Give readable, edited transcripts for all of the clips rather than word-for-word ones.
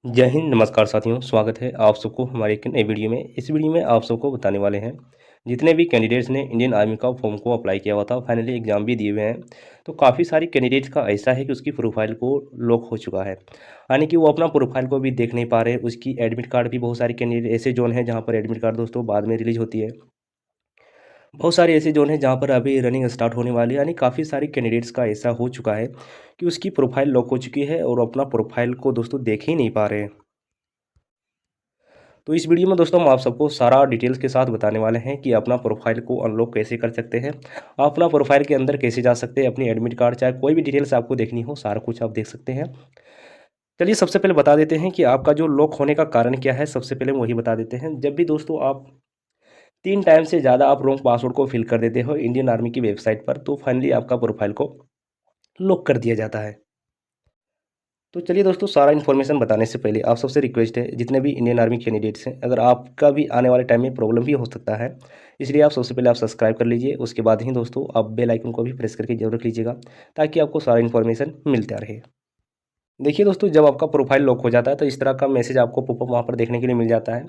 जय हिंद, नमस्कार साथियों, स्वागत है आप सबको हमारे एक नई वीडियो में। इस वीडियो में आप सबको बताने वाले हैं, जितने भी कैंडिडेट्स ने इंडियन आर्मी का फॉर्म को अप्लाई किया हुआ था, फाइनली एग्ज़ाम भी दिए हुए हैं, तो काफ़ी सारी कैंडिडेट्स का ऐसा है कि उसकी प्रोफाइल को लॉक हो चुका है। यानी कि वो अपना प्रोफाइल को भी देख नहीं पा रहे, उसकी एडमिट कार्ड भी बहुत सारे कैंडिडेट ऐसे जोन हैं, जहाँ पर एडमिट कार्ड दोस्तों बाद में रिलीज़ होती है। बहुत सारे ऐसे जोन हैं जहाँ पर अभी रनिंग स्टार्ट होने वाली है, यानी काफ़ी सारी कैंडिडेट्स का ऐसा हो चुका है कि उसकी प्रोफाइल लॉक हो चुकी है और अपना प्रोफाइल को दोस्तों देख ही नहीं पा रहे हैं। तो इस वीडियो में दोस्तों हम आप सबको सारा डिटेल्स के साथ बताने वाले हैं कि अपना प्रोफाइल को अनलॉक कैसे कर सकते हैं, अपना प्रोफाइल के अंदर कैसे जा सकते हैं, अपनी एडमिट कार्ड चाहे कोई भी डिटेल्स आपको देखनी हो सारा कुछ आप देख सकते हैं। चलिए सबसे पहले बता देते हैं कि आपका जो लॉक होने का कारण क्या है। सबसे पहले वही बता देते हैं। जब भी दोस्तों आप 3 टाइम से ज़्यादा आप रॉन्ग पासवर्ड को फिल कर देते हो इंडियन आर्मी की वेबसाइट पर, तो फाइनली आपका प्रोफाइल को लॉक कर दिया जाता है। तो चलिए दोस्तों, सारा इन्फॉर्मेशन बताने से पहले आप सबसे रिक्वेस्ट है, जितने भी इंडियन आर्मी कैंडिडेट्स हैं, अगर आपका भी आने वाले टाइम में प्रॉब्लम भी हो सकता है, इसलिए आप सबसे पहले आप सब्सक्राइब कर लीजिए। उसके बाद ही दोस्तों आप बेल आइकन को भी प्रेस करके जरूर रख लीजिएगा, ताकि आपको सारा इन्फॉर्मेशन मिलता रहे। देखिए दोस्तों, जब आपका प्रोफाइल लॉक हो जाता है तो इस तरह का मैसेज आपको पॉपअप वहाँ पर देखने के लिए मिल जाता है,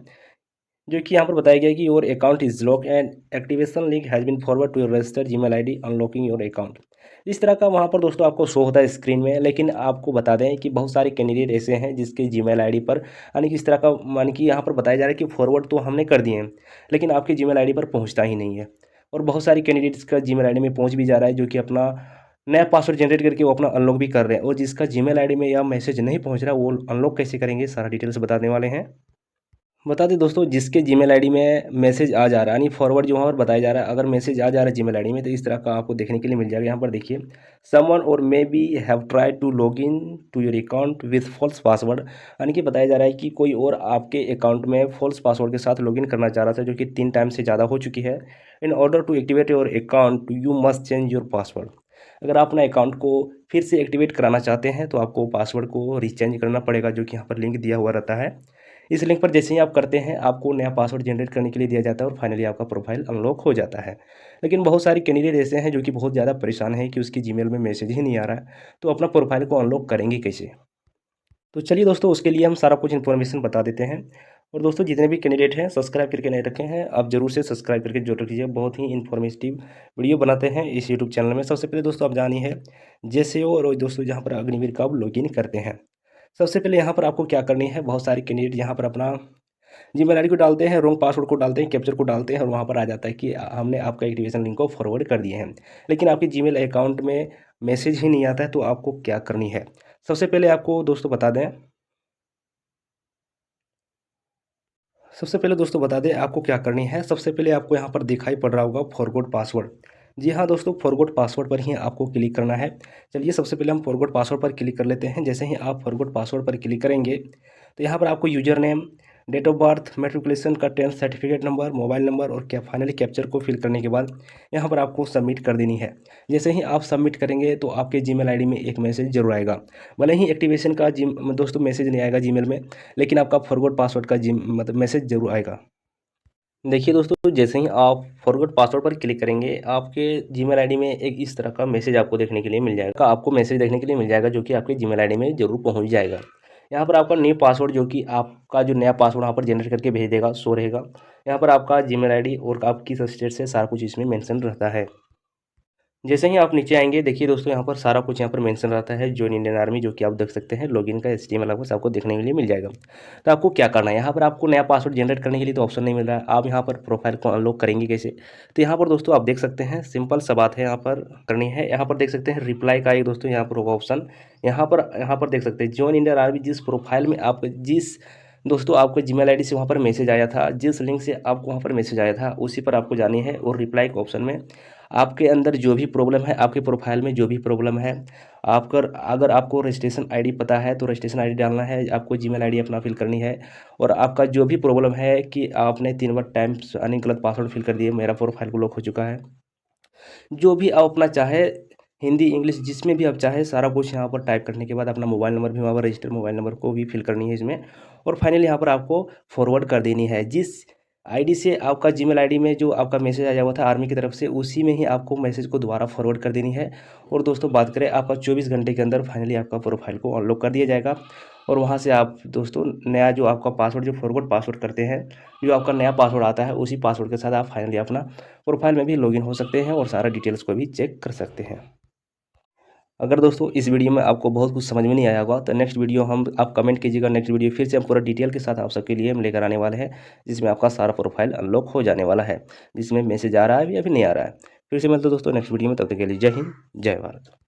जो कि यहाँ पर बताया गया है कि your account is lock and activation link has been forward to your registered Gmail ID unlocking your account. इस तरह का वहाँ पर दोस्तों आपको शो होता है स्क्रीन में। लेकिन आपको बता दें कि बहुत सारे कैंडिडेट ऐसे हैं जिसके जीमेल आईडी पर यानी कि इस तरह का यानी कि यहाँ पर बताया जा रहा है कि फॉरवर्ड तो हमने कर दिए हैं, लेकिन आपके जीमेल आईडी पर पहुँचता ही नहीं है। और बहुत सारे कैंडिडेट्स का जीमेल आईडी में पहुँच भी जा रहा है, जो कि अपना नया पासवर्ड जनरेट करके वो अपना अनलॉक भी कर रहे हैं। और जिसका जीमेल आईडी में यह मैसेज नहीं पहुँच रहा, वो अनलॉक कैसे करेंगे, सारा डिटेल्स बताने वाले हैं। बता दें दोस्तों, जिसके जीमेल आईडी में मैसेज आ जा रहा है, यानी फॉरवर्ड जो वहाँ पर बताया जा रहा है, अगर मैसेज आ जा रहा है जीमेल आईडी में, तो इस तरह का आपको देखने के लिए मिल जाएगा। यहाँ पर देखिए, someone or may be have tried to log in to your account with false password. यानी कि बताया जा रहा है कि कोई और आपके अकाउंट में फॉल्स पासवर्ड के साथ लॉगिन करना चाह रहा था, जो कि 3 टाइम से ज़्यादा हो चुकी है। In order to activate your account you must change your password. अगर आप अपने अकाउंट को फिर से एक्टिवेट कराना चाहते हैं, तो आपको पासवर्ड को रीचेंज करना पड़ेगा, जो कि यहाँ पर लिंक दिया हुआ रहता है। इस लिंक पर जैसे ही आप करते हैं, आपको नया पासवर्ड जनरेट करने के लिए दिया जाता है और फाइनली आपका प्रोफाइल अनलॉक हो जाता है। लेकिन बहुत सारे कैंडिडेट ऐसे हैं जो कि बहुत ज़्यादा परेशान हैं कि उसकी जीमेल में मैसेज ही नहीं आ रहा है, तो अपना प्रोफाइल को अनलॉक करेंगे कैसे? तो चलिए दोस्तों, उसके लिए हम सारा कुछ इन्फॉर्मेशन बता देते हैं। और दोस्तों, जितने भी कैंडिडेट हैं सब्सक्राइब करके नहीं रखे हैं, आप जरूर से सब्सक्राइब करके जरूर रखिए। बहुत ही इन्फॉर्मेटिव वीडियो बनाते हैं इस यूट्यूब चैनल में। सबसे पहले दोस्तों आप जानिए है जैसे हो, और दोस्तों जहाँ पर अग्निवीर का आप लॉगिन करते हैं, सबसे पहले यहाँ पर आपको क्या करनी है। बहुत सारे कैंडिडेट यहाँ पर अपना जीमेल आईडी को डालते हैं, रॉन्ग पासवर्ड को डालते हैं, कैप्चर को डालते हैं, और वहाँ पर आ जाता है कि हमने आपका एक्टिवेशन लिंक को फॉरवर्ड कर दिए हैं, लेकिन आपके जीमेल अकाउंट में मैसेज ही नहीं आता है। तो आपको क्या करनी है, सबसे पहले आपको दोस्तों बता दें सबसे पहले दोस्तों बता दें आपको क्या करनी है। सबसे पहले आपको यहाँ पर दिखाई पड़ रहा होगा फॉरगॉट पासवर्ड। जी हाँ दोस्तों, फॉरगॉट पासवर्ड पर ही आपको क्लिक करना है। चलिए सबसे पहले हम फॉरगॉट पासवर्ड पर क्लिक कर लेते हैं। जैसे ही आप फॉरगॉट पासवर्ड पर क्लिक करेंगे, तो यहाँ पर आपको user name, date of birth, matriculation का 10th certificate number, mobile number और क्या फाइनली कैप्चर को फिल करने के बाद यहाँ पर आपको सबमिट कर देनी है। जैसे ही आप सबमिट करेंगे, तो आपके जीमेल आईडी में एक मैसेज जरूर आएगा। भले ही एक्टिवेशन का जी दोस्तों मैसेज नहीं आएगा जीमेल में, लेकिन आपका फॉरगॉट पासवर्ड का जी मतलब मैसेज ज़रूर आएगा। देखिए दोस्तों, जैसे ही आप फॉरगॉट पासवर्ड पर क्लिक करेंगे, आपके जीमेल आईडी में एक इस तरह का मैसेज आपको देखने के लिए मिल जाएगा। आपको मैसेज देखने के लिए मिल जाएगा, जो कि आपके जीमेल आईडी में ज़रूर पहुंच जाएगा। यहाँ पर आपका न्यू पासवर्ड, जो कि आपका जो नया पासवर्ड वहाँ पर जनरेट करके भेज देगा, शो रहेगा। यहाँ पर आपका जीमेल आईडी और आपकी स्टेट से सारा कुछ इसमें मेंशन रहता है। जैसे ही आप नीचे आएंगे, देखिए दोस्तों, यहाँ पर सारा कुछ यहाँ पर मेंशन रहता है जॉइन इंडियन आर्मी, जो कि आप देख सकते हैं। लॉगिन का एचटीएमएल आपको देखने के लिए मिल जाएगा। तो आपको क्या करना है, यहाँ पर आपको नया पासवर्ड जनरेट करने के लिए तो ऑप्शन नहीं मिल रहा है। आप यहाँ पर प्रोफाइल को अनलॉक करेंगे कैसे? तो यहाँ पर दोस्तों आप देख सकते हैं, सिंपल सा बात है यहाँ पर करनी है। यहाँ पर देख सकते हैं रिप्लाई का एक दोस्तों यहाँ पर होगा ऑप्शन। यहाँ पर देख सकते हैं जॉइन इंडियन आर्मी। जिस प्रोफाइल में आप जिस दोस्तों आपको जीमेल आईडी से वहाँ पर मैसेज आया था, जिस लिंक से आपको वहाँ पर मैसेज आया था, उसी पर आपको जानी है। और रिप्लाई के ऑप्शन में आपके अंदर जो भी प्रॉब्लम है, आपके प्रोफाइल में जो भी प्रॉब्लम है, आपका अगर आपको रजिस्ट्रेशन आईडी पता है तो रजिस्ट्रेशन आईडी डालना है, आपको जीमेल आईडी अपना फिल करनी है। और आपका जो भी प्रॉब्लम है कि आपने 3 बार टाइम्स यानी गलत पासवर्ड फिल कर दिए, मेरा प्रोफाइल को लॉक हो चुका है, जो भी आप अपना चाहे, हिंदी इंग्लिश जिसमें भी आप चाहे, सारा कुछ यहाँ पर टाइप करने के बाद अपना मोबाइल नंबर भी वहाँ पर रजिस्टर मोबाइल नंबर को भी फिल करनी है इसमें। और फाइनली यहाँ पर आपको फॉरवर्ड कर देनी है। जिस आईडी से आपका जीमेल आईडी में जो आपका मैसेज आया हुआ था आर्मी की तरफ से, उसी में ही आपको मैसेज को दोबारा फॉरवर्ड कर देनी है। और दोस्तों बात करें, आपका 24 घंटे के अंदर फाइनली आपका प्रोफाइल को अनलॉक कर दिया जाएगा। और वहाँ से आप दोस्तों नया जो आपका पासवर्ड जो फॉरगॉट पासवर्ड करते हैं, जो आपका नया पासवर्ड आता है उसी पासवर्ड के साथ आप फाइनली अपना प्रोफाइल में भी लॉगिन हो सकते हैं और सारा डिटेल्स को भी चेक कर सकते हैं। अगर दोस्तों इस वीडियो में आपको बहुत कुछ समझ में नहीं आया होगा तो नेक्स्ट वीडियो हम आप कमेंट कीजिएगा, नेक्स्ट वीडियो फिर से हम पूरा डिटेल के साथ आप सबके लिए हम लेकर आने वाले हैं, जिसमें आपका सारा प्रोफाइल अनलॉक हो जाने वाला है, जिसमें मैसेज आ रहा है अभी नहीं आ रहा है। फिर से मिलते हैं दोस्तों नेक्स्ट वीडियो में, तब तक के लिए जय हिंद, जय भारत।